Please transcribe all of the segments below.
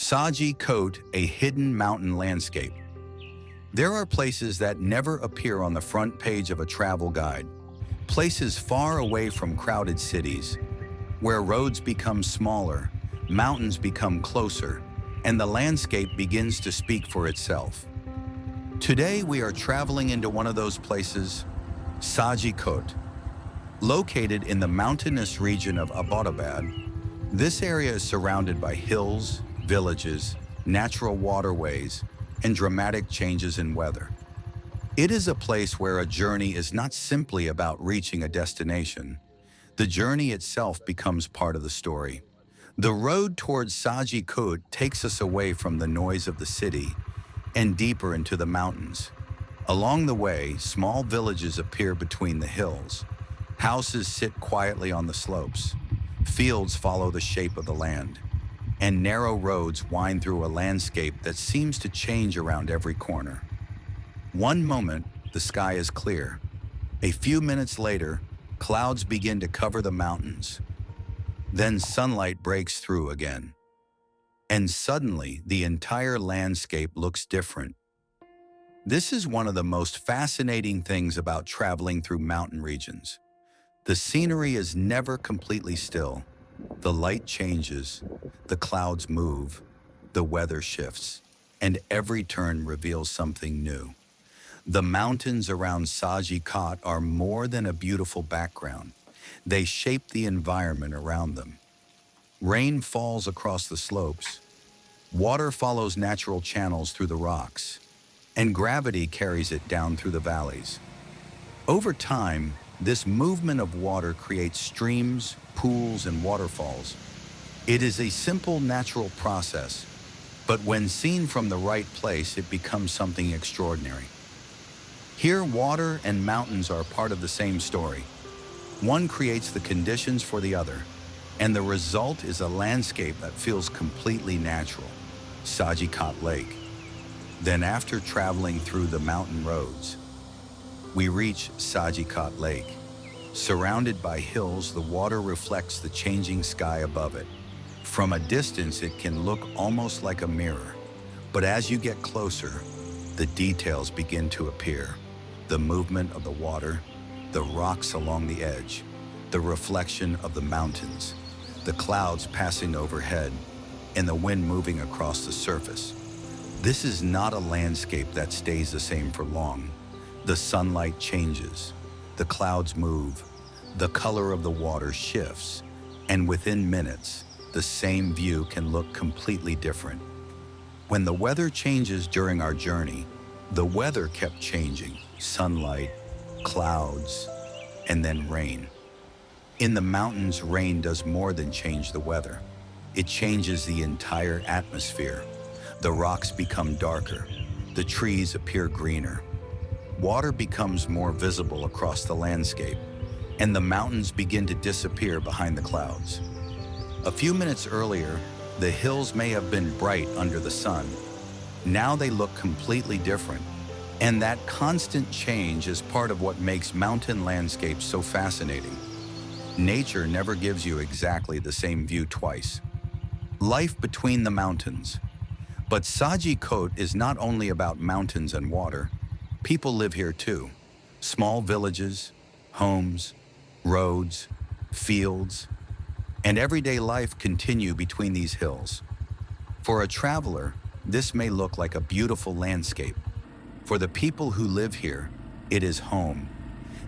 Saji Kot, a hidden mountain landscape. There are places that never appear on the front page of a travel guide, places far away from crowded cities, where roads become smaller, mountains become closer, and the landscape begins to speak for itself. Today we are traveling into one of those places, Saji Kot. Located in the mountainous region of Abbottabad, this area is surrounded by hills, villages, natural waterways, and dramatic changes in weather. It is a place where a journey is not simply about reaching a destination. The journey itself becomes part of the story. The road towards Saji Kot takes us away from the noise of the city and deeper into the mountains. Along the way, small villages appear between the hills. Houses sit quietly on the slopes. Fields follow the shape of the land, and narrow roads wind through a landscape that seems to change around every corner. One moment, the sky is clear. A few minutes later, clouds begin to cover the mountains. Then sunlight breaks through again. And suddenly, the entire landscape looks different. This is one of the most fascinating things about traveling through mountain regions. The scenery is never completely still. The light changes, the clouds move, the weather shifts, and every turn reveals something new. The mountains around Saji Kot are more than a beautiful background. They shape the environment around them. Rain falls across the slopes, water follows natural channels through the rocks, and gravity carries it down through the valleys. Over time, this movement of water creates streams, pools, and waterfalls. It is a simple natural process, but when seen from the right place, it becomes something extraordinary. Here, water and mountains are part of the same story. One creates the conditions for the other, and the result is a landscape that feels completely natural, Saji Kot Lake. Then after traveling through the mountain roads, we reach Saji Kot Lake. Surrounded by hills, the water reflects the changing sky above it. From a distance, it can look almost like a mirror. But as you get closer, the details begin to appear. The movement of the water, the rocks along the edge, the reflection of the mountains, the clouds passing overhead, and the wind moving across the surface. This is not a landscape that stays the same for long. The sunlight changes, the clouds move, the color of the water shifts, and within minutes, the same view can look completely different. When the weather changes during our journey, the weather kept changing: sunlight, clouds, and then rain. In the mountains, rain does more than change the weather. It changes the entire atmosphere. The rocks become darker, the trees appear greener. Water becomes more visible across the landscape, and the mountains begin to disappear behind the clouds. A few minutes earlier, the hills may have been bright under the sun. Now they look completely different, and that constant change is part of what makes mountain landscapes so fascinating. Nature never gives you exactly the same view twice. Life between the mountains. But Saji Kot is not only about mountains and water. People live here too. Small villages, homes, roads, fields, and everyday life continue between these hills. For a traveler, this may look like a beautiful landscape. For the people who live here, it is home.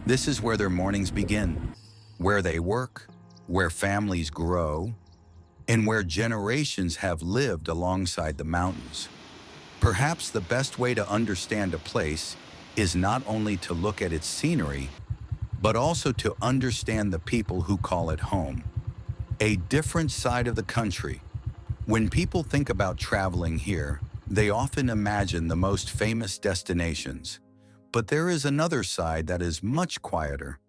This is where their mornings begin, where they work, where families grow, and where generations have lived alongside the mountains. Perhaps the best way to understand a place is not only to look at its scenery, but also to understand the people who call it home. A different side of the country. When people think about traveling here, they often imagine the most famous destinations. But there is another side that is much quieter.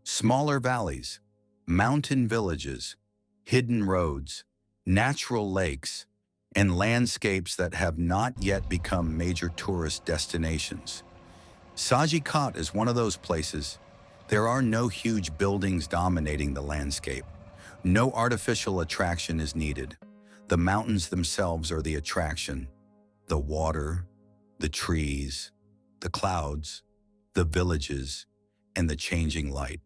Smaller valleys, mountain villages, hidden roads, natural lakes, and landscapes that have not yet become major tourist destinations. Saji Kot is one of those places. There are no huge buildings dominating the landscape. No artificial attraction is needed. The mountains themselves are the attraction. The water, the trees, the clouds, the villages, and the changing light.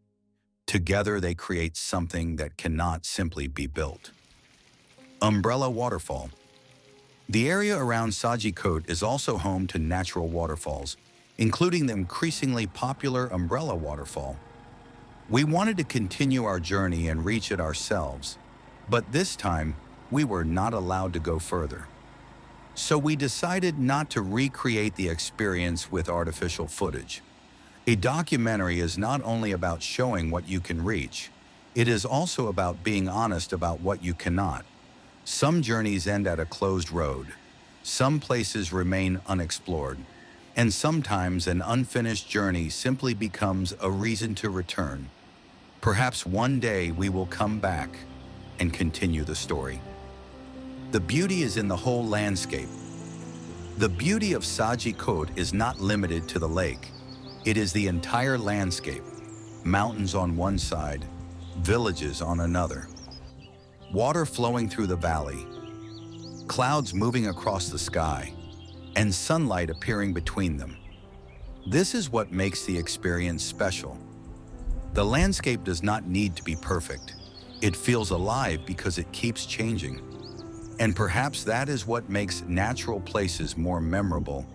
Together they create something that cannot simply be built. Umbrella Waterfall. The area around Saji Kot is also home to natural waterfalls, including the increasingly popular Umbrella Waterfall. We wanted to continue our journey and reach it ourselves, but this time we were not allowed to go further. So we decided not to recreate the experience with artificial footage. A documentary is not only about showing what you can reach, it is also about being honest about what you cannot. Some journeys end at a closed road, some places remain unexplored, and sometimes an unfinished journey simply becomes a reason to return. Perhaps one day we will come back and continue the story. The beauty is in the whole landscape. The beauty of Saji Kot is not limited to the lake. It is the entire landscape. Mountains on one side, villages on another. Water flowing through the valley, clouds moving across the sky, and sunlight appearing between them. This is what makes the experience special. The landscape does not need to be perfect. It feels alive because it keeps changing. And perhaps that is what makes natural places more memorable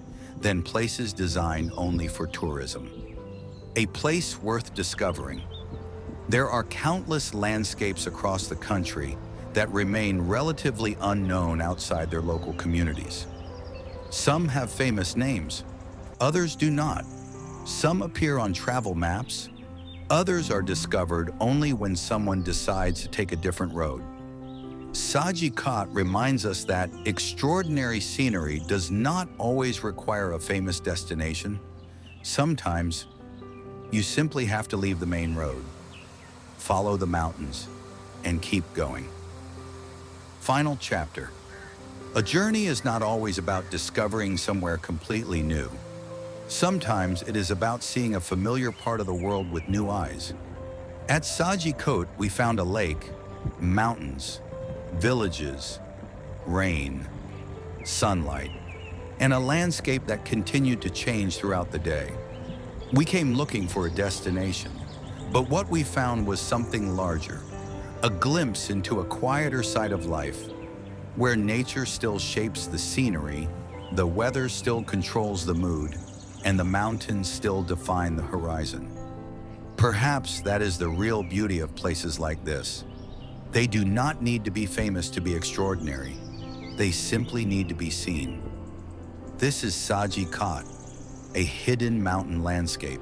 than places designed only for tourism. A place worth discovering. There are countless landscapes across the country that remain relatively unknown outside their local communities. Some have famous names, others do not. Some appear on travel maps, others are discovered only when someone decides to take a different road. Saji Kot reminds us that extraordinary scenery does not always require a famous destination. Sometimes, you simply have to leave the main road, follow the mountains, and keep going. Final chapter. A journey is not always about discovering somewhere completely new. Sometimes it is about seeing a familiar part of the world with new eyes. At Saji Kot, we found a lake, mountains, villages, rain, sunlight, and a landscape that continued to change throughout the day. We came looking for a destination, but what we found was something larger, a glimpse into a quieter side of life, where nature still shapes the scenery, the weather still controls the mood, and the mountains still define the horizon. Perhaps that is the real beauty of places like this. They do not need to be famous to be extraordinary. They simply need to be seen. This is Saji Kot, a hidden mountain landscape.